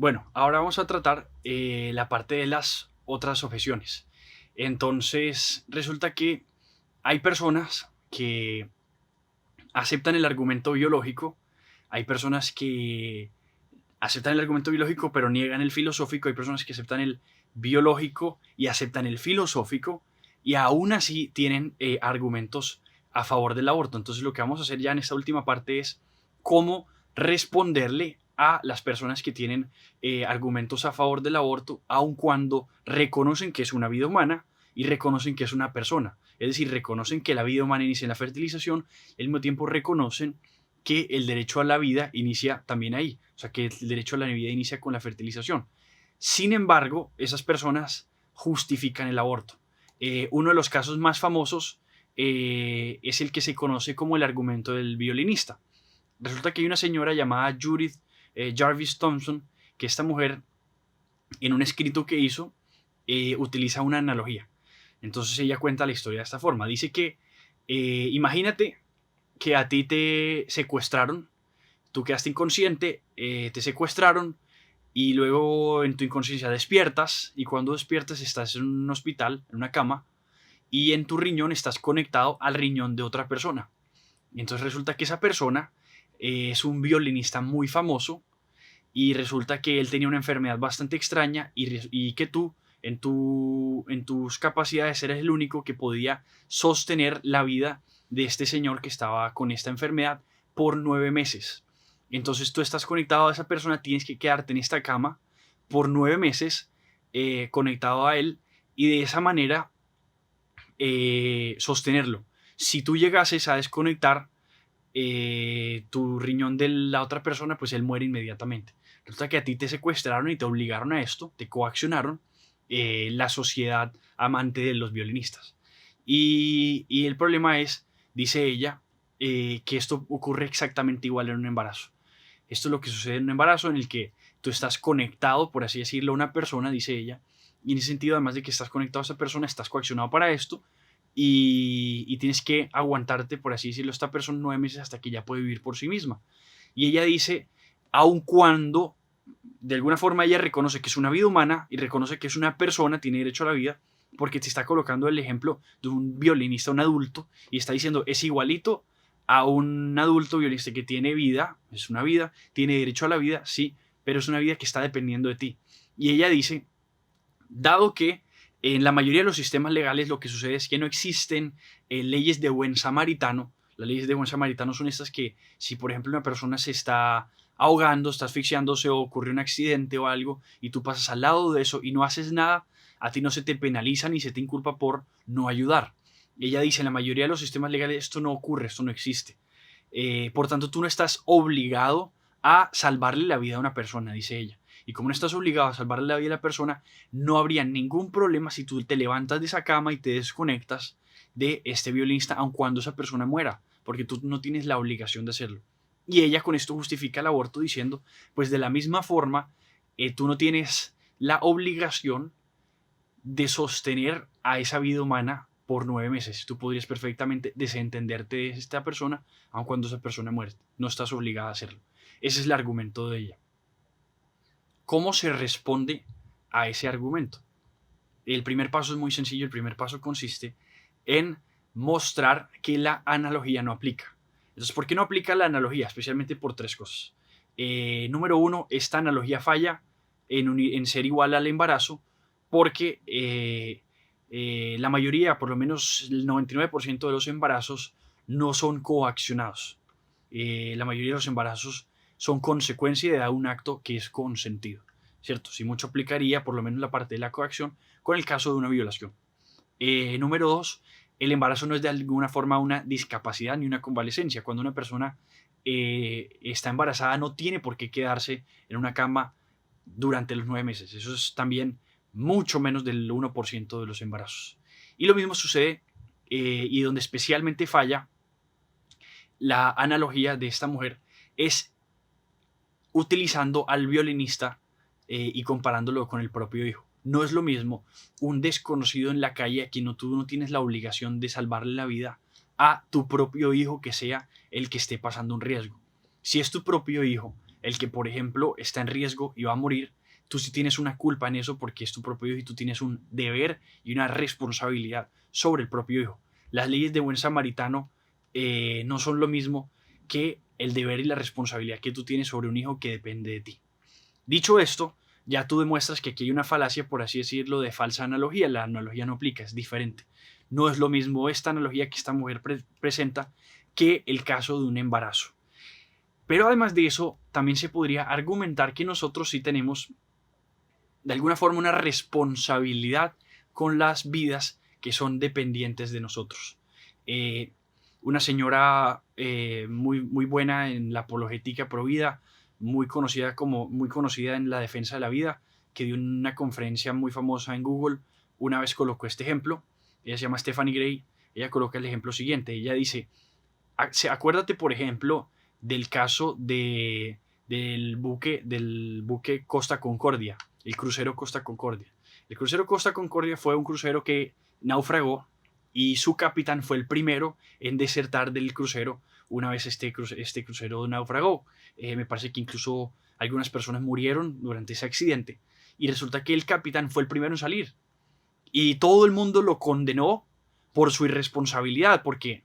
Bueno, ahora vamos a tratar la parte de las otras objeciones. Entonces, resulta que hay personas que aceptan el argumento biológico, hay personas que aceptan el argumento biológico pero niegan el filosófico, hay personas que aceptan el biológico y aceptan el filosófico y aún así tienen argumentos a favor del aborto. Entonces lo que vamos a hacer ya en esta última parte es cómo responderle a las personas que tienen argumentos a favor del aborto, aun cuando reconocen que es una vida humana y reconocen que es una persona. Es decir, reconocen que la vida humana inicia en la fertilización y al mismo tiempo reconocen que el derecho a la vida inicia también ahí. O sea, que el derecho a la vida inicia con la fertilización. Sin embargo, esas personas justifican el aborto. Uno de los casos más famosos es el que se conoce como el argumento del violinista. Resulta que hay una señora llamada Judith Jarvis Thompson, que esta mujer, en un escrito que hizo, utiliza una analogía. Entonces ella cuenta la historia de esta forma. Dice que, imagínate que a ti te secuestraron, tú quedaste inconsciente, te secuestraron y luego en tu inconsciencia despiertas y cuando despiertas estás en un hospital, en una cama y en tu riñón estás conectado al riñón de otra persona. Y entonces resulta que esa persona es un violinista muy famoso y resulta que él tenía una enfermedad bastante extraña y que tú en tus capacidades eres el único que podía sostener la vida de este señor que estaba con esta enfermedad por 9 meses. Entonces tú estás conectado a esa persona, tienes que quedarte en esta cama por 9 meses conectado a él y de esa manera sostenerlo. Si tú llegases a desconectar tu riñón de la otra persona, pues él muere inmediatamente. Resulta que a ti te secuestraron y te obligaron a esto, te coaccionaron la sociedad amante de los violinistas. Y el problema es, dice ella, que esto ocurre exactamente igual en un embarazo. Esto es lo que sucede en un embarazo en el que tú estás conectado, por así decirlo, a una persona, dice ella, y en ese sentido, además de que estás conectado a esa persona, estás coaccionado para esto, y tienes que aguantarte, por así decirlo, esta persona 9 meses hasta que ya puede vivir por sí misma. Y ella dice, aun cuando de alguna forma ella reconoce que es una vida humana y reconoce que es una persona, tiene derecho a la vida, porque te está colocando el ejemplo de un violinista, un adulto, y está diciendo, es igualito a un adulto violinista que tiene vida, es una vida, tiene derecho a la vida, sí, pero es una vida que está dependiendo de ti. Y ella dice, dado que en la mayoría de los sistemas legales lo que sucede es que no existen leyes de buen samaritano. Las leyes de buen samaritano son estas que si por ejemplo una persona se está ahogando, está asfixiándose o ocurre un accidente o algo y tú pasas al lado de eso y no haces nada, a ti no se te penaliza ni se te inculpa por no ayudar. Y ella dice, en la mayoría de los sistemas legales esto no ocurre, esto no existe. Por tanto, tú no estás obligado a salvarle la vida a una persona, dice ella. Y como no estás obligado a salvarle la vida a la persona, no habría ningún problema si tú te levantas de esa cama y te desconectas de este violinista, aun cuando esa persona muera, porque tú no tienes la obligación de hacerlo. Y ella con esto justifica el aborto diciendo, pues de la misma forma, tú no tienes la obligación de sostener a esa vida humana por 9 meses. Tú podrías perfectamente desentenderte de esta persona, aun cuando esa persona muere. No estás obligada a hacerlo. Ese es el argumento de ella. ¿Cómo se responde a ese argumento? El primer paso es muy sencillo. El primer paso consiste en mostrar que la analogía no aplica. Entonces, ¿por qué no aplica la analogía? Especialmente por tres cosas. Número uno, esta analogía falla en ser igual al embarazo porque la mayoría, por lo menos el 99% de los embarazos no son coaccionados. La mayoría de los embarazos son consecuencia de un acto que es consentido, ¿cierto? Si mucho aplicaría, por lo menos la parte de la coacción, con el caso de una violación. Número dos, el embarazo no es de alguna forma una discapacidad ni una convalecencia. Cuando una persona está embarazada no tiene por qué quedarse en una cama durante los 9 meses. Eso es también mucho menos del 1% de los embarazos. Y lo mismo sucede, y donde especialmente falla la analogía de esta mujer, es utilizando al violinista y comparándolo con el propio hijo. No es lo mismo un desconocido en la calle a quien tú no tienes la obligación de salvarle la vida a tu propio hijo que sea el que esté pasando un riesgo. Si es tu propio hijo, el que, por ejemplo, está en riesgo y va a morir, tú sí tienes una culpa en eso porque es tu propio hijo y tú tienes un deber y una responsabilidad sobre el propio hijo. Las leyes de buen samaritano no son lo mismo que el deber y la responsabilidad que tú tienes sobre un hijo que depende de ti. Dicho esto, ya tú demuestras que aquí hay una falacia, por así decirlo, de falsa analogía. La analogía no aplica, es diferente. No es lo mismo esta analogía que esta mujer presenta que el caso de un embarazo. Pero además de eso, también se podría argumentar que nosotros sí tenemos de alguna forma una responsabilidad con las vidas que son dependientes de nosotros. Eh, una señora muy buena en la apologética pro vida, muy conocida en la defensa de la vida, que dio una conferencia muy famosa en Google, una vez colocó este ejemplo. Ella se llama Stephanie Gray. Ella coloca el ejemplo siguiente. Ella dice, acuérdate, por ejemplo, del caso del buque Costa Concordia, el crucero Costa Concordia. El crucero Costa Concordia fue un crucero que naufragó y su capitán fue el primero en desertar del crucero una vez este crucero naufragó. Me parece que incluso algunas personas murieron durante ese accidente y resulta que el capitán fue el primero en salir y todo el mundo lo condenó por su irresponsabilidad, porque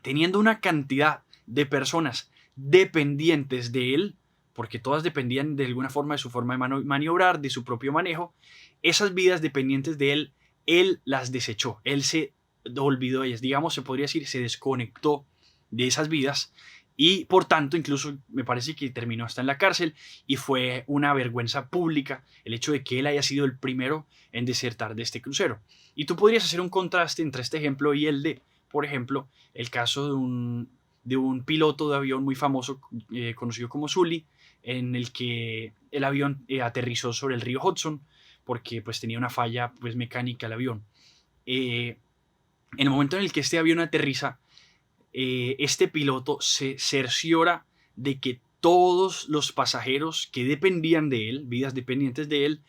teniendo una cantidad de personas dependientes de él, porque todas dependían de alguna forma de su forma de maniobrar, de su propio manejo, esas vidas dependientes de él, él las desechó, él se olvidó de ellas, digamos, se podría decir, se desconectó de esas vidas y por tanto incluso me parece que terminó hasta en la cárcel y fue una vergüenza pública el hecho de que él haya sido el primero en desertar de este crucero. Y tú podrías hacer un contraste entre este ejemplo y el de, por ejemplo, el caso de un piloto de avión muy famoso, conocido como Sully, en el que el avión aterrizó sobre el río Hudson porque pues tenía una falla pues mecánica el avión. En el momento en el que este avión aterriza, este piloto se cerciora de que todos los pasajeros que dependían de él, vidas dependientes de él,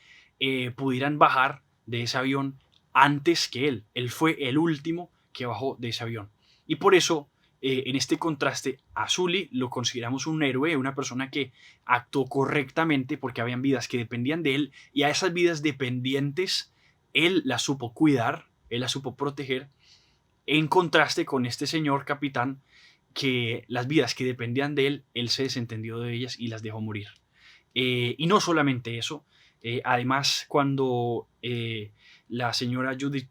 pudieran bajar de ese avión antes que él. Él fue el último que bajó de ese avión. Y por eso, en este contraste, a Sully lo consideramos un héroe, una persona que actuó correctamente porque habían vidas que dependían de él y a esas vidas dependientes él las supo cuidar, él las supo proteger, en contraste con este señor capitán que las vidas que dependían de él, él se desentendió de ellas y las dejó morir. Y no solamente eso, además cuando la señora Judith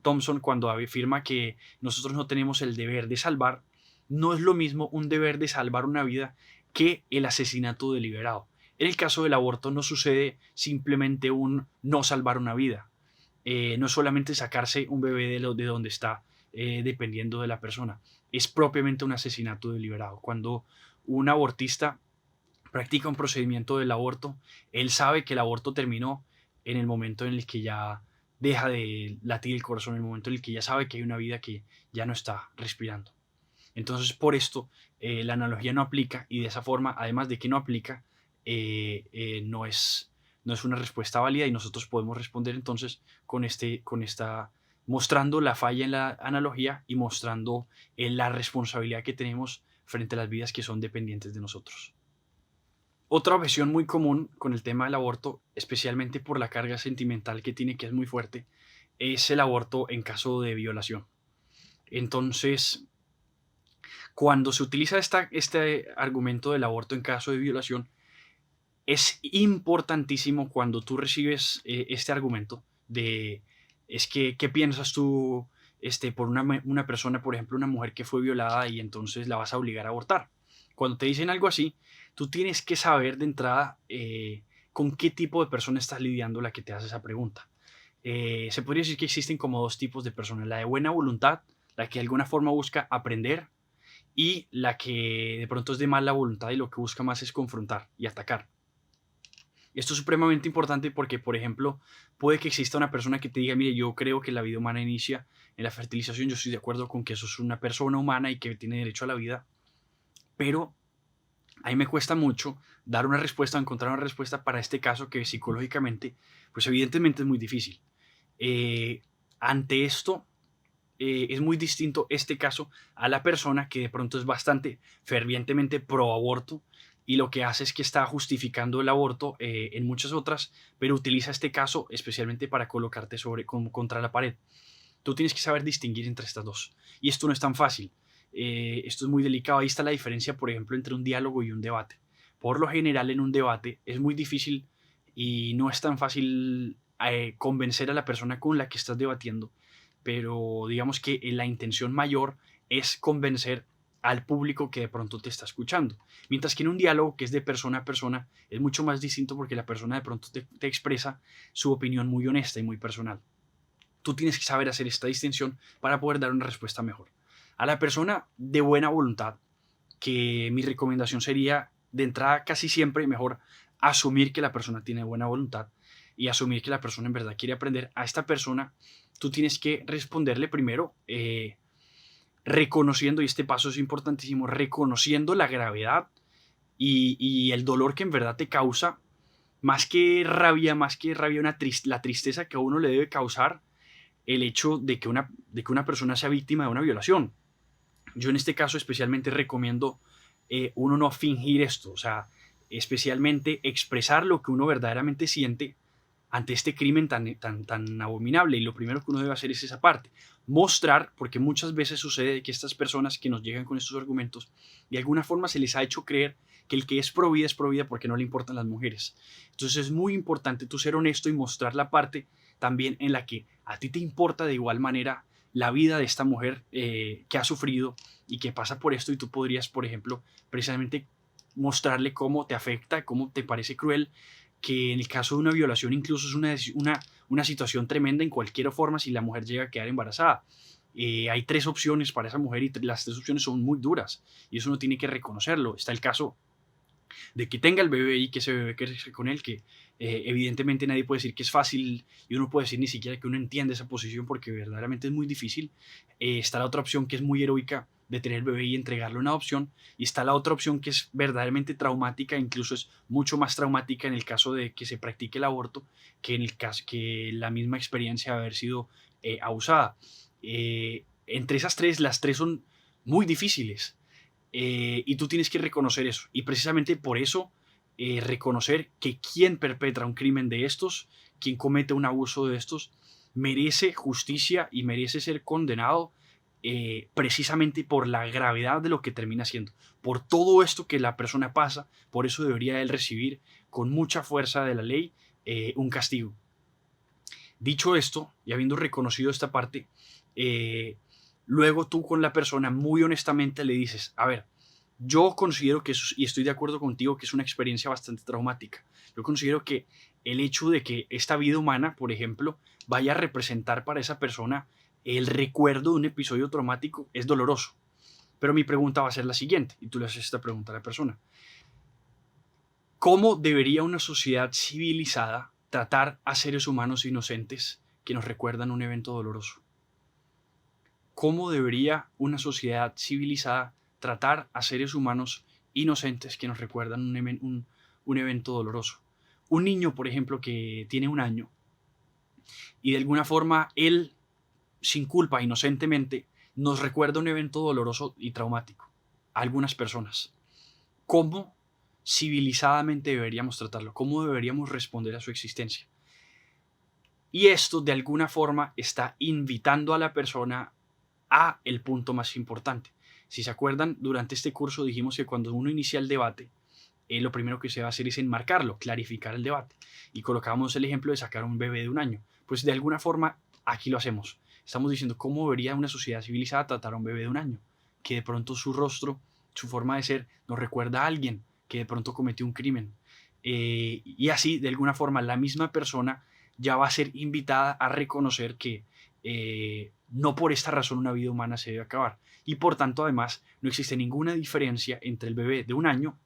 Thompson, cuando afirma que nosotros no tenemos el deber de salvar, no es lo mismo un deber de salvar una vida que el asesinato deliberado. En el caso del aborto no sucede simplemente un no salvar una vida. No es solamente sacarse un bebé de donde está, dependiendo de la persona. Es propiamente un asesinato deliberado. Cuando un abortista practica un procedimiento del aborto, él sabe que el aborto terminó en el momento en el que ya deja de latir el corazón, en el momento en el que ya sabe que hay una vida que ya no está respirando. Entonces, por esto, la analogía no aplica y de esa forma, además de que no aplica, no es una respuesta válida y nosotros podemos responder entonces con esta, mostrando la falla en la analogía y mostrando la responsabilidad que tenemos frente a las vidas que son dependientes de nosotros. Otra objeción muy común con el tema del aborto, especialmente por la carga sentimental que tiene, que es muy fuerte, es el aborto en caso de violación. Entonces, cuando se utiliza este argumento del aborto en caso de violación, es importantísimo cuando tú recibes este argumento de, es que, ¿qué piensas tú por una persona, por ejemplo, una mujer que fue violada y entonces la vas a obligar a abortar? Cuando te dicen algo así, tú tienes que saber de entrada con qué tipo de persona estás lidiando la que te hace esa pregunta. Se podría decir que existen como dos tipos de personas, la de buena voluntad, la que de alguna forma busca aprender, y la que de pronto es de mala voluntad y lo que busca más es confrontar y atacar. Esto es supremamente importante porque, por ejemplo, puede que exista una persona que te diga, mire, yo creo que la vida humana inicia en la fertilización, yo estoy de acuerdo con que eso es una persona humana y que tiene derecho a la vida, pero a mí me cuesta mucho dar una respuesta, encontrar una respuesta para este caso que psicológicamente, pues evidentemente es muy difícil. Ante esto, es muy distinto este caso a la persona que de pronto es bastante fervientemente pro aborto y lo que hace es que está justificando el aborto en muchas otras, pero utiliza este caso especialmente para colocarte contra la pared. Tú tienes que saber distinguir entre estas dos. Y esto no es tan fácil. Esto es muy delicado. Ahí está la diferencia, por ejemplo, entre un diálogo y un debate. Por lo general, en un debate es muy difícil y no es tan fácil convencer a la persona con la que estás debatiendo, pero digamos que la intención mayor es convencer al público que de pronto te está escuchando. Mientras que en un diálogo que es de persona a persona es mucho más distinto porque la persona de pronto te expresa su opinión muy honesta y muy personal. Tú tienes que saber hacer esta distinción para poder dar una respuesta mejor. A la persona de buena voluntad, que mi recomendación sería de entrada casi siempre mejor asumir que la persona tiene buena voluntad y asumir que la persona en verdad quiere aprender. A esta persona tú tienes que responderle primero reconociendo, y este paso es importantísimo, reconociendo la gravedad y el dolor que en verdad te causa, más que rabia la tristeza que a uno le debe causar el hecho de que una persona sea víctima de una violación. Yo en este caso especialmente recomiendo uno no fingir esto, o sea, especialmente expresar lo que uno verdaderamente siente ante este crimen tan abominable. Y lo primero que uno debe hacer es esa parte, mostrar, porque muchas veces sucede que estas personas que nos llegan con estos argumentos, de alguna forma se les ha hecho creer que el que es pro vida porque no le importan las mujeres. Entonces es muy importante tú ser honesto y mostrar la parte también en la que a ti te importa de igual manera la vida de esta mujer que ha sufrido y que pasa por esto, y tú podrías, por ejemplo, precisamente mostrarle cómo te afecta, cómo te parece cruel, que en el caso de una violación incluso es una situación tremenda en cualquier forma si la mujer llega a quedar embarazada. Hay tres opciones para esa mujer y las tres opciones son muy duras y eso uno tiene que reconocerlo. Está el caso de que tenga el bebé y que ese bebé crezca con él, que evidentemente nadie puede decir que es fácil y uno puede decir ni siquiera que uno entiende esa posición porque verdaderamente es muy difícil. Está la otra opción que es muy heroica de tener el bebé y entregarlo en adopción, y está la otra opción que es verdaderamente traumática, incluso es mucho más traumática en el caso de que se practique el aborto que en el caso que la misma experiencia de haber sido abusada. Entre esas tres, las tres son muy difíciles. Y tú tienes que reconocer eso. Y precisamente por eso, reconocer que quien perpetra un crimen de estos, quien comete un abuso de estos, merece justicia y merece ser condenado precisamente por la gravedad de lo que termina haciendo. Por todo esto que la persona pasa, por eso debería él recibir con mucha fuerza de la ley un castigo. Dicho esto, y habiendo reconocido esta parte, luego tú con la persona muy honestamente le dices, a ver, yo considero que eso, y estoy de acuerdo contigo, que es una experiencia bastante traumática. Yo considero que el hecho de que esta vida humana, por ejemplo, vaya a representar para esa persona el recuerdo de un episodio traumático es doloroso. Pero mi pregunta va a ser la siguiente, y tú le haces esta pregunta a la persona. ¿Cómo debería una sociedad civilizada tratar a seres humanos inocentes que nos recuerdan un evento doloroso? ¿Cómo debería una sociedad civilizada tratar a seres humanos inocentes que nos recuerdan un evento doloroso? Un niño, por ejemplo, que tiene un año y de alguna forma él, sin culpa, inocentemente, nos recuerda un evento doloroso y traumático a algunas personas. ¿Cómo civilizadamente deberíamos tratarlo? ¿Cómo deberíamos responder a su existencia? Y esto de alguna forma está invitando a la persona a el punto más importante. Si se acuerdan, durante este curso dijimos que cuando uno inicia el debate, lo primero que se va a hacer es enmarcarlo, clarificar el debate. Y colocamos el ejemplo de sacar un bebé de un año. Pues de alguna forma aquí lo hacemos. Estamos diciendo cómo debería una sociedad civilizada tratar a un bebé de un año, que de pronto su rostro, su forma de ser, nos recuerda a alguien que de pronto cometió un crimen. Y así, de alguna forma, la misma persona ya va a ser invitada a reconocer que no por esta razón una vida humana se debe acabar. Y por tanto, además, no existe ninguna diferencia entre el bebé de un año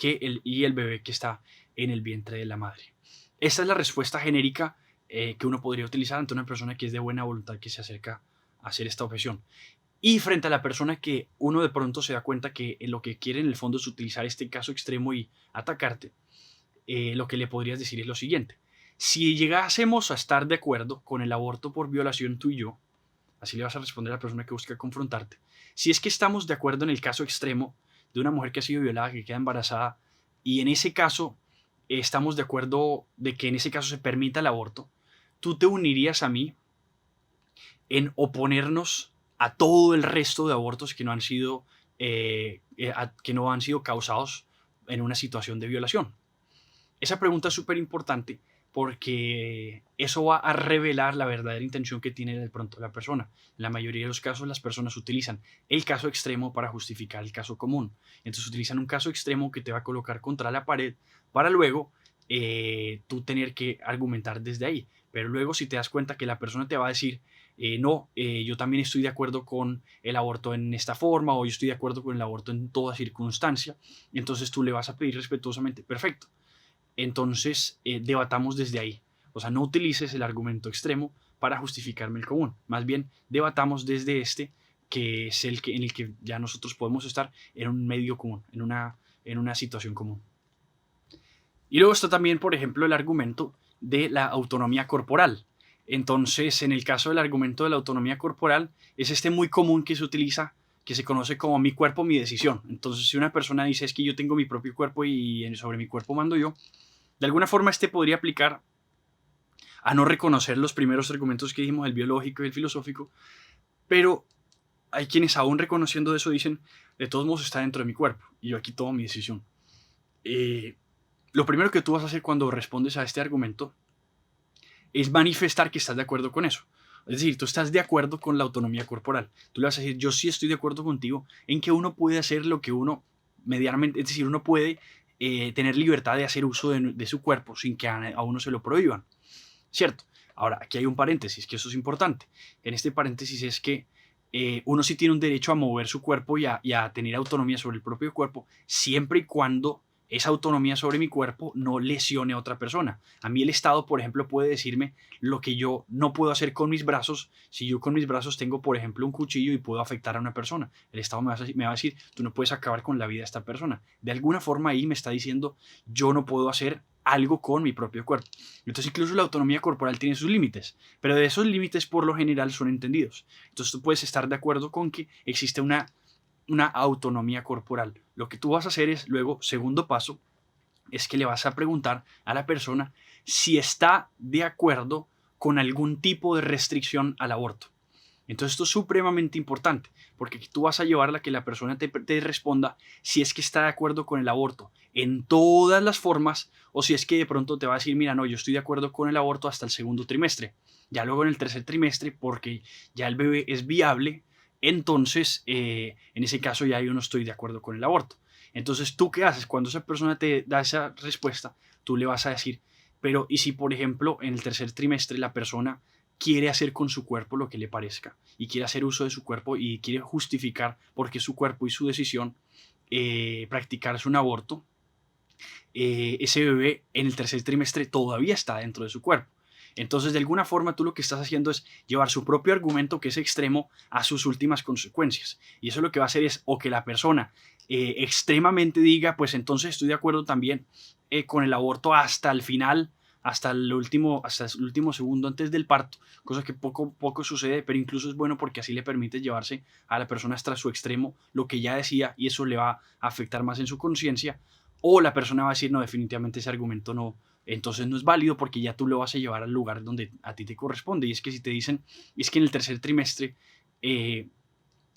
y el bebé que está en el vientre de la madre. Esta es la respuesta genérica que uno podría utilizar ante una persona que es de buena voluntad, que se acerca a hacer esta objeción. Y frente a la persona que uno de pronto se da cuenta que lo que quiere en el fondo es utilizar este caso extremo y atacarte, lo que le podrías decir es lo siguiente. Si llegásemos a estar de acuerdo con el aborto por violación tú y yo, así le vas a responder a la persona que busca confrontarte, si es que estamos de acuerdo en el caso extremo de una mujer que ha sido violada, que queda embarazada, y en ese caso estamos de acuerdo de que en ese caso se permita el aborto, ¿tú te unirías a mí en oponernos a todo el resto de abortos que no han sido, que no han sido causados en una situación de violación? Esa pregunta es súper importante porque eso va a revelar la verdadera intención que tiene de pronto la persona. En la mayoría de los casos las personas utilizan el caso extremo para justificar el caso común. Entonces utilizan un caso extremo que te va a colocar contra la pared para luego tú tener que argumentar desde ahí. Pero luego si te das cuenta que la persona te va a decir, no, yo también estoy de acuerdo con el aborto en esta forma o yo estoy de acuerdo con el aborto en toda circunstancia, entonces tú le vas a pedir respetuosamente, perfecto. Entonces, debatamos desde ahí. O sea, no utilices el argumento extremo para justificarme el común. Más bien, debatamos desde este, que es el que, en el que ya nosotros podemos estar en un medio común, en una situación común. Y luego está también, por ejemplo, el argumento de la autonomía corporal. Entonces, en el caso del argumento de la autonomía corporal, es este muy común que se utiliza, que se conoce como mi cuerpo, mi decisión. Entonces, si una persona dice es que yo tengo mi propio cuerpo y sobre mi cuerpo mando yo, de alguna forma este podría aplicar a no reconocer los primeros argumentos que dijimos, el biológico y el filosófico, pero hay quienes aún reconociendo eso dicen, de todos modos está dentro de mi cuerpo y yo aquí tomo mi decisión. Lo primero que tú vas a hacer cuando respondes a este argumento es manifestar que estás de acuerdo con eso. Es decir, tú estás de acuerdo con la autonomía corporal. Tú le vas a decir, yo sí estoy de acuerdo contigo en que uno puede hacer lo que uno medianamente, es decir, uno puede tener libertad de hacer uso de su cuerpo sin que a uno se lo prohíban. ¿Cierto? Ahora, aquí hay un paréntesis, que eso es importante. En este paréntesis es que uno sí tiene un derecho a mover su cuerpo y a tener autonomía sobre el propio cuerpo, siempre y cuando esa autonomía sobre mi cuerpo no lesione a otra persona. A mí el Estado, por ejemplo, puede decirme lo que yo no puedo hacer con mis brazos. Si yo con mis brazos tengo, por ejemplo, un cuchillo y puedo afectar a una persona, el Estado me va a decir, tú no puedes acabar con la vida de esta persona. De alguna forma ahí me está diciendo, yo no puedo hacer algo con mi propio cuerpo. Entonces incluso la autonomía corporal tiene sus límites, pero de esos límites por lo general son entendidos. Entonces tú puedes estar de acuerdo con que existe una autonomía corporal. Lo que tú vas a hacer es luego, segundo paso, es que le vas a preguntar a la persona si está de acuerdo con algún tipo de restricción al aborto. Entonces esto es supremamente importante, porque tú vas a llevar a que la persona te responda si es que está de acuerdo con el aborto en todas las formas o si es que de pronto te va a decir, mira, no, yo estoy de acuerdo con el aborto hasta el segundo trimestre. Ya luego en el tercer trimestre, porque ya el bebé es viable, entonces en ese caso ya yo no estoy de acuerdo con el aborto. Entonces, ¿tú qué haces? Cuando esa persona te da esa respuesta, tú le vas a decir, pero ¿y si, por ejemplo, en el tercer trimestre la persona quiere hacer con su cuerpo lo que le parezca y quiere hacer uso de su cuerpo y quiere justificar por qué su cuerpo y su decisión practicarse un aborto? Ese bebé en el tercer trimestre todavía está dentro de su cuerpo. Entonces, de alguna forma, tú lo que estás haciendo es llevar su propio argumento, que es extremo, a sus últimas consecuencias. Y eso lo que va a hacer es o que la persona extremadamente diga, pues entonces estoy de acuerdo también con el aborto hasta el final, hasta el último segundo antes del parto, cosa que poco sucede, pero incluso es bueno porque así le permite llevarse a la persona hasta su extremo, lo que ya decía, y eso le va a afectar más en su conciencia, o la persona va a decir, no, definitivamente ese argumento no, entonces no es válido porque ya tú lo vas a llevar al lugar donde a ti te corresponde. Y es que si te dicen, es que en el tercer trimestre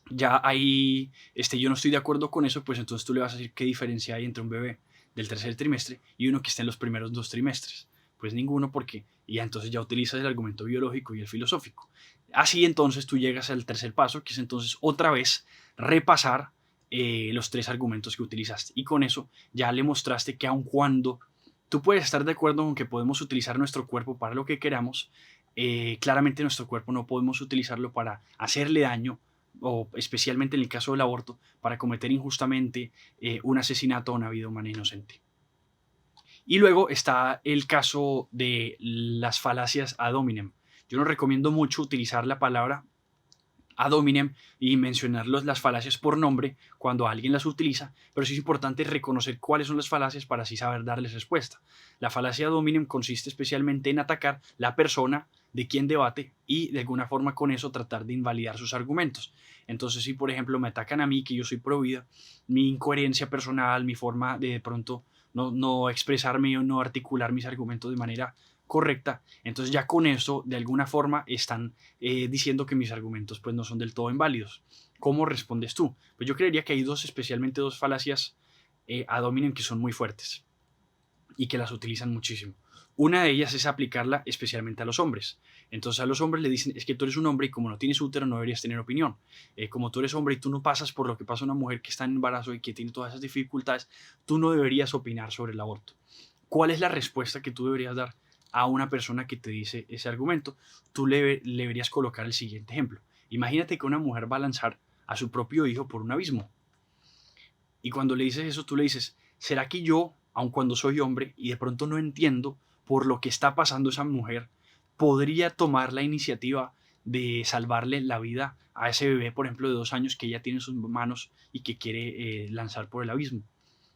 ya ahí yo no estoy de acuerdo con eso, pues entonces tú le vas a decir qué diferencia hay entre un bebé del tercer trimestre y uno que está en los primeros 2 trimestres. Pues ninguno, porque y entonces ya utilizas el argumento biológico y el filosófico. Así entonces tú llegas al tercer paso, que es entonces otra vez repasar los 3 argumentos que utilizaste. Y con eso ya le mostraste que aun cuando tú puedes estar de acuerdo con que podemos utilizar nuestro cuerpo para lo que queramos, claramente nuestro cuerpo no podemos utilizarlo para hacerle daño, o especialmente en el caso del aborto, para cometer injustamente un asesinato a una vida humana inocente. Y luego está el caso de las falacias ad hominem. Yo no recomiendo mucho utilizar la palabra ad hominem y mencionar las falacias por nombre cuando alguien las utiliza, pero sí es importante reconocer cuáles son las falacias para así saber darles respuesta. La falacia ad hominem consiste especialmente en atacar la persona de quien debate y de alguna forma con eso tratar de invalidar sus argumentos. Entonces, si por ejemplo me atacan a mí, que yo soy pro vida, mi incoherencia personal, mi forma de pronto no expresarme o no articular mis argumentos de manera correcta, entonces ya con eso de alguna forma están diciendo que mis argumentos pues no son del todo inválidos. ¿Cómo respondes tú? Pues yo creería que hay especialmente dos falacias ad hominem que son muy fuertes y que las utilizan muchísimo. Una de ellas es aplicarla especialmente a los hombres. Entonces a los hombres le dicen, es que tú eres un hombre y como no tienes útero no deberías tener opinión. Como tú eres hombre y tú no pasas por lo que pasa una mujer que está en embarazo y que tiene todas esas dificultades, tú no deberías opinar sobre el aborto. ¿Cuál es la respuesta que tú deberías dar a una persona que te dice ese argumento? Tú le deberías colocar el siguiente ejemplo. Imagínate que una mujer va a lanzar a su propio hijo por un abismo. Y cuando le dices eso, tú le dices, ¿será que yo, aun cuando soy hombre y de pronto no entiendo por lo que está pasando esa mujer, podría tomar la iniciativa de salvarle la vida a ese bebé, por ejemplo, de 2 años que ella tiene en sus manos y que quiere lanzar por el abismo?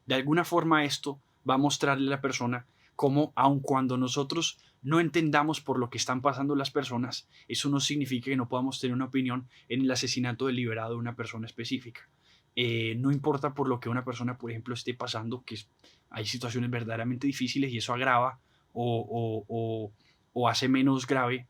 De alguna forma esto va a mostrarle a la persona cómo, aun cuando nosotros no entendamos por lo que están pasando las personas, eso no significa que no podamos tener una opinión en el asesinato deliberado de una persona específica. No importa por lo que una persona, por ejemplo, esté pasando, que hay situaciones verdaderamente difíciles y eso agrava o hace menos grave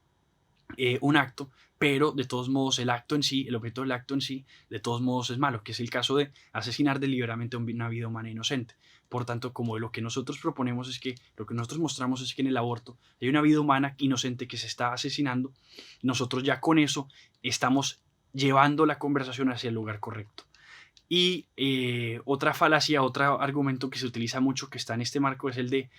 un acto, pero de todos modos el acto en sí, el objeto del acto en sí, de todos modos es malo, que es el caso de asesinar deliberadamente a una vida humana inocente. Por tanto, como lo que nosotros proponemos es que, lo que nosotros mostramos es que en el aborto hay una vida humana inocente que se está asesinando, nosotros ya con eso estamos llevando la conversación hacia el lugar correcto. Y otra falacia, otro argumento que se utiliza mucho que está en este marco es el de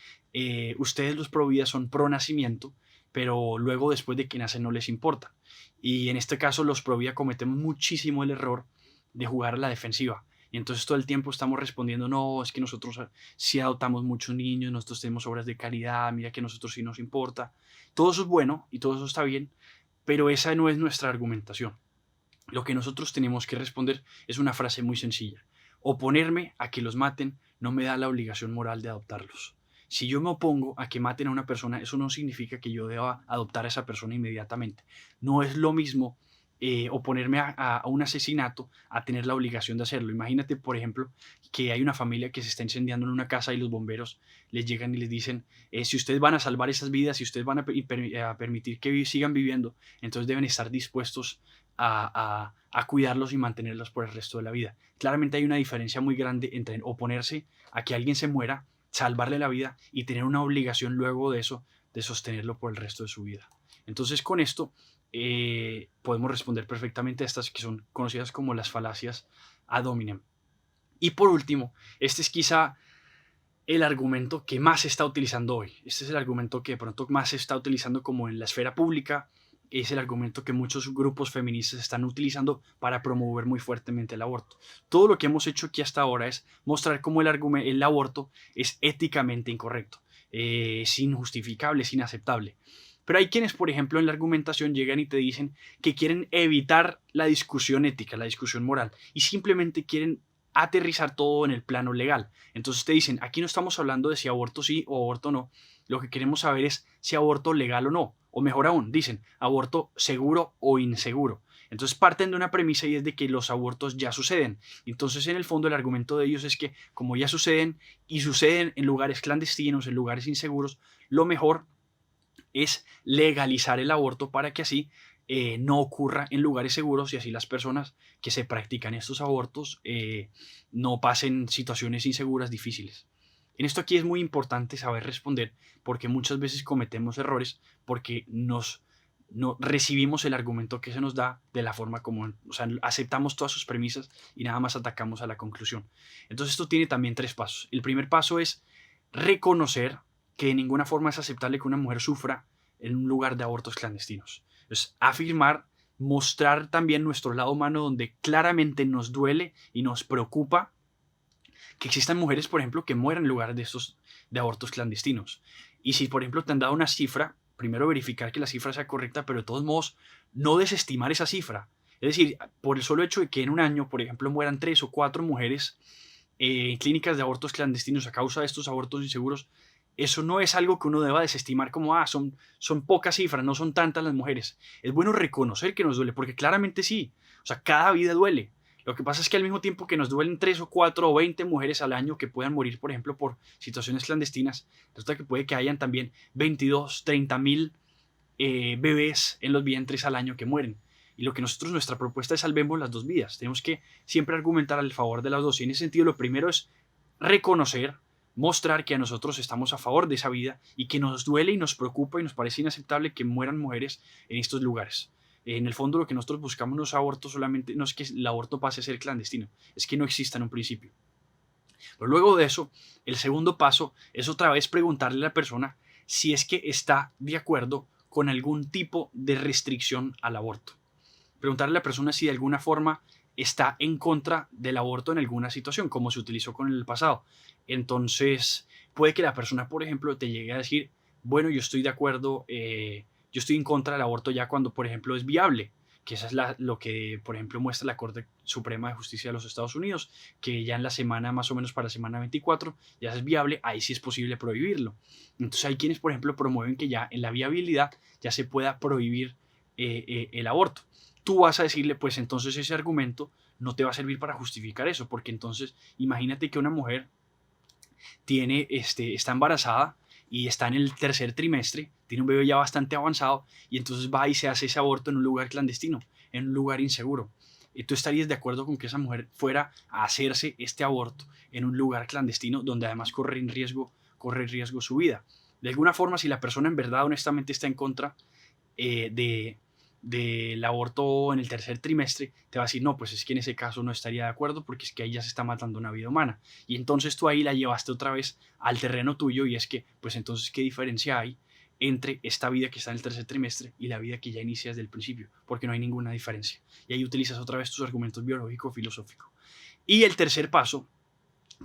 ustedes los pro vida son pro nacimiento, pero luego después de que nacen no les importa. Y en este caso los pro vida cometemos muchísimo el error de jugar a la defensiva. Y entonces todo el tiempo estamos respondiendo, no, es que nosotros sí adoptamos muchos niños, nosotros tenemos obras de caridad, mira que a nosotros sí nos importa. Todo eso es bueno y todo eso está bien, pero esa no es nuestra argumentación. Lo que nosotros tenemos que responder es una frase muy sencilla. Oponerme a que los maten no me da la obligación moral de adoptarlos. Si yo me opongo a que maten a una persona, eso no significa que yo deba adoptar a esa persona inmediatamente. No es lo mismo oponerme a un asesinato a tener la obligación de hacerlo. Imagínate, por ejemplo, que hay una familia que se está incendiando en una casa y los bomberos les llegan y les dicen, si ustedes van a salvar esas vidas, si ustedes van a permitir que sigan viviendo, entonces deben estar dispuestos a cuidarlos y mantenerlos por el resto de la vida. Claramente hay una diferencia muy grande entre oponerse a que alguien se muera, salvarle la vida y tener una obligación luego de eso de sostenerlo por el resto de su vida. Entonces con esto podemos responder perfectamente a estas que son conocidas como las falacias ad hominem. Y por último, este es quizá el argumento que más se está utilizando hoy. Este es el argumento que de pronto más se está utilizando como en la esfera pública. Es el argumento que muchos grupos feministas están utilizando para promover muy fuertemente el aborto. Todo lo que hemos hecho aquí hasta ahora es mostrar cómo el aborto es éticamente incorrecto, es injustificable, es inaceptable. Pero hay quienes, por ejemplo, en la argumentación llegan y te dicen que quieren evitar la discusión ética, la discusión moral, y simplemente quieren aterrizar todo en el plano legal. Entonces te dicen, aquí no estamos hablando de si aborto sí o aborto no, lo que queremos saber es si aborto legal o no, o mejor aún, dicen, aborto seguro o inseguro. Entonces parten de una premisa y es de que los abortos ya suceden. Entonces en el fondo el argumento de ellos es que como ya suceden y suceden en lugares clandestinos, en lugares inseguros, lo mejor es legalizar el aborto para que así no ocurra en lugares seguros y así las personas que se practican estos abortos no pasen situaciones inseguras difíciles. En esto aquí es muy importante saber responder porque muchas veces cometemos errores porque no recibimos el argumento que se nos da de la forma como, o sea, aceptamos todas sus premisas y nada más atacamos a la conclusión. Entonces esto tiene también 3 pasos. El primer paso es reconocer que de ninguna forma es aceptable que una mujer sufra en un lugar de abortos clandestinos. Es afirmar, mostrar también nuestro lado humano donde claramente nos duele y nos preocupa que existan mujeres, por ejemplo, que mueran en lugares de estos de abortos clandestinos. Y si, por ejemplo, te han dado una cifra, primero verificar que la cifra sea correcta, pero de todos modos no desestimar esa cifra. Es decir, por el solo hecho de que en un año, por ejemplo, mueran 3 o 4 mujeres en clínicas de abortos clandestinos a causa de estos abortos inseguros, eso no es algo que uno deba desestimar como, son pocas cifras, no son tantas las mujeres. Es bueno reconocer que nos duele, porque claramente sí. O sea, cada vida duele. Lo que pasa es que al mismo tiempo que nos duelen 3 o 4 o 20 mujeres al año que puedan morir, por ejemplo, por situaciones clandestinas, resulta que puede que hayan también 22, 30 mil bebés en los vientres al año que mueren. Y lo que nosotros, nuestra propuesta es salvemos las dos vidas. Tenemos que siempre argumentar al favor de las dos. Y en ese sentido, lo primero es reconocer, mostrar que a nosotros estamos a favor de esa vida y que nos duele y nos preocupa y nos parece inaceptable que mueran mujeres en estos lugares. En el fondo, lo que nosotros buscamos no es aborto solamente, no es que el aborto pase a ser clandestino, es que no exista en un principio. Pero luego de eso, el segundo paso es otra vez preguntarle a la persona si es que está de acuerdo con algún tipo de restricción al aborto. Preguntarle a la persona si de alguna forma está en contra del aborto en alguna situación, como se utilizó con el pasado. Entonces, puede que la persona, por ejemplo, te llegue a decir, bueno, yo estoy de acuerdo, yo estoy en contra del aborto ya cuando, por ejemplo, es viable, que eso es lo que, por ejemplo, muestra la Corte Suprema de Justicia de los Estados Unidos, que ya en la semana, más o menos para la semana 24, ya es viable, ahí sí es posible prohibirlo. Entonces hay quienes, por ejemplo, promueven que ya en la viabilidad ya se pueda prohibir el aborto. Tú vas a decirle, pues entonces ese argumento no te va a servir para justificar eso, porque entonces imagínate que una mujer está embarazada y está en el tercer trimestre, tiene un bebé ya bastante avanzado y entonces va y se hace ese aborto en un lugar clandestino, en un lugar inseguro. ¿Y tú estarías de acuerdo con que esa mujer fuera a hacerse este aborto en un lugar clandestino donde además corre en riesgo su vida? De alguna forma, si la persona en verdad honestamente está en contra de del aborto en el tercer trimestre, te va a decir, no, pues es que en ese caso no estaría de acuerdo porque es que ahí ya se está matando una vida humana. Y entonces tú ahí la llevaste otra vez al terreno tuyo y es que, pues entonces, ¿qué diferencia hay entre esta vida que está en el tercer trimestre y la vida que ya inicia desde el principio? Porque no hay ninguna diferencia. Y ahí utilizas otra vez tus argumentos biológico-filosóficos. Y el tercer paso,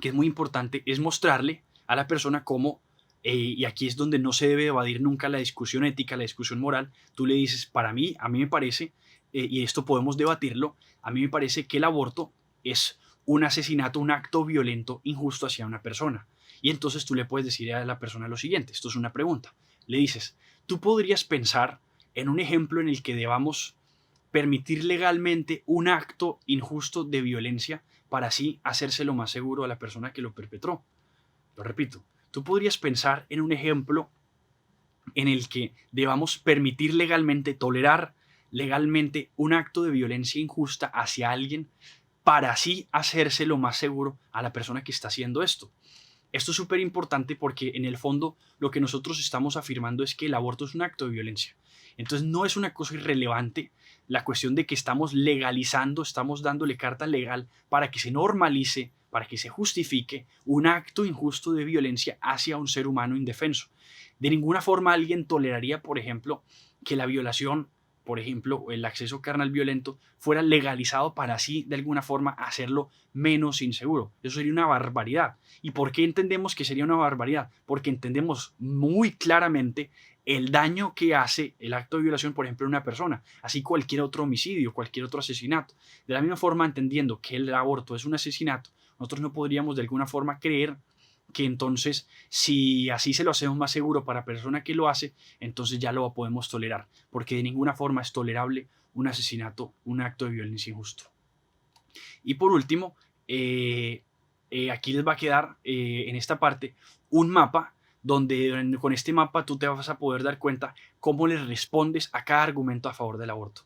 que es muy importante, es mostrarle a la persona cómo y aquí es donde no se debe evadir nunca la discusión ética, la discusión moral. Tú le dices, para mí, a mí me parece, y esto podemos debatirlo, a mí me parece que el aborto es un asesinato, un acto violento, injusto hacia una persona. Y entonces tú le puedes decir a la persona lo siguiente, esto es una pregunta. Le dices, tú podrías pensar en un ejemplo en el que debamos permitir legalmente un acto injusto de violencia para así hacérselo más seguro a la persona que lo perpetró. Lo repito, tú podrías pensar en un ejemplo en el que debamos permitir legalmente, tolerar legalmente un acto de violencia injusta hacia alguien para así hacérselo más seguro a la persona que está haciendo esto. Esto es súper importante porque en el fondo lo que nosotros estamos afirmando es que el aborto es un acto de violencia. Entonces no es una cosa irrelevante la cuestión de que estamos legalizando, estamos dándole carta legal para que se normalice, para que se justifique un acto injusto de violencia hacia un ser humano indefenso. De ninguna forma alguien toleraría, por ejemplo, que la violación, por ejemplo, el acceso carnal violento, fuera legalizado para así, de alguna forma, hacerlo menos inseguro. Eso sería una barbaridad. ¿Y por qué entendemos que sería una barbaridad? Porque entendemos muy claramente el daño que hace el acto de violación, por ejemplo, a una persona, así cualquier otro homicidio, cualquier otro asesinato. De la misma forma, entendiendo que el aborto es un asesinato, nosotros no podríamos de alguna forma creer que entonces, si así se lo hacemos más seguro para la persona que lo hace, entonces ya lo podemos tolerar, porque de ninguna forma es tolerable un asesinato, un acto de violencia injusto. Y por último, aquí les va a quedar en esta parte un mapa donde con este mapa tú te vas a poder dar cuenta cómo le respondes a cada argumento a favor del aborto.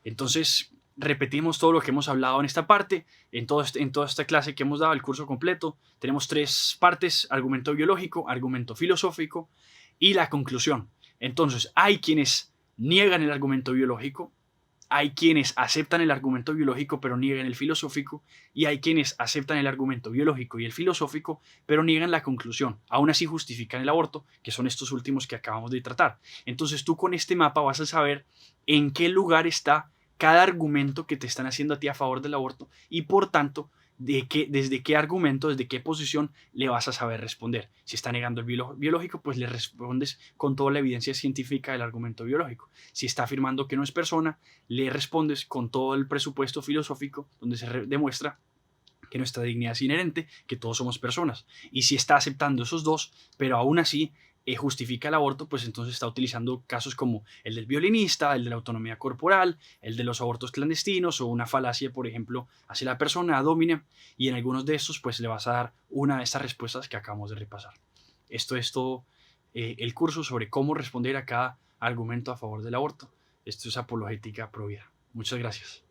Entonces, repetimos todo lo que hemos hablado en esta parte, en toda esta clase que hemos dado, el curso completo. Tenemos tres partes: argumento biológico, argumento filosófico y la conclusión. Entonces, hay quienes niegan el argumento biológico, hay quienes aceptan el argumento biológico pero niegan el filosófico, y hay quienes aceptan el argumento biológico y el filosófico pero niegan la conclusión. Aún así justifican el aborto, que son estos últimos que acabamos de tratar. Entonces tú con este mapa vas a saber en qué lugar está cada argumento que te están haciendo a ti a favor del aborto y por tanto desde qué argumento, desde qué posición le vas a saber responder. Si está negando el biológico, pues le respondes con toda la evidencia científica del argumento biológico. Si está afirmando que no es persona, le respondes con todo el presupuesto filosófico donde se demuestra que nuestra dignidad es inherente, que todos somos personas. Y si está aceptando esos dos, pero aún así justifica el aborto, pues entonces está utilizando casos como el del violinista, el de la autonomía corporal, el de los abortos clandestinos o una falacia, por ejemplo, hacia la persona ad hominem, y en algunos de estos pues le vas a dar una de estas respuestas que acabamos de repasar. Esto es todo el curso sobre cómo responder a cada argumento a favor del aborto. Esto es Apologética Pro Vida. Muchas gracias.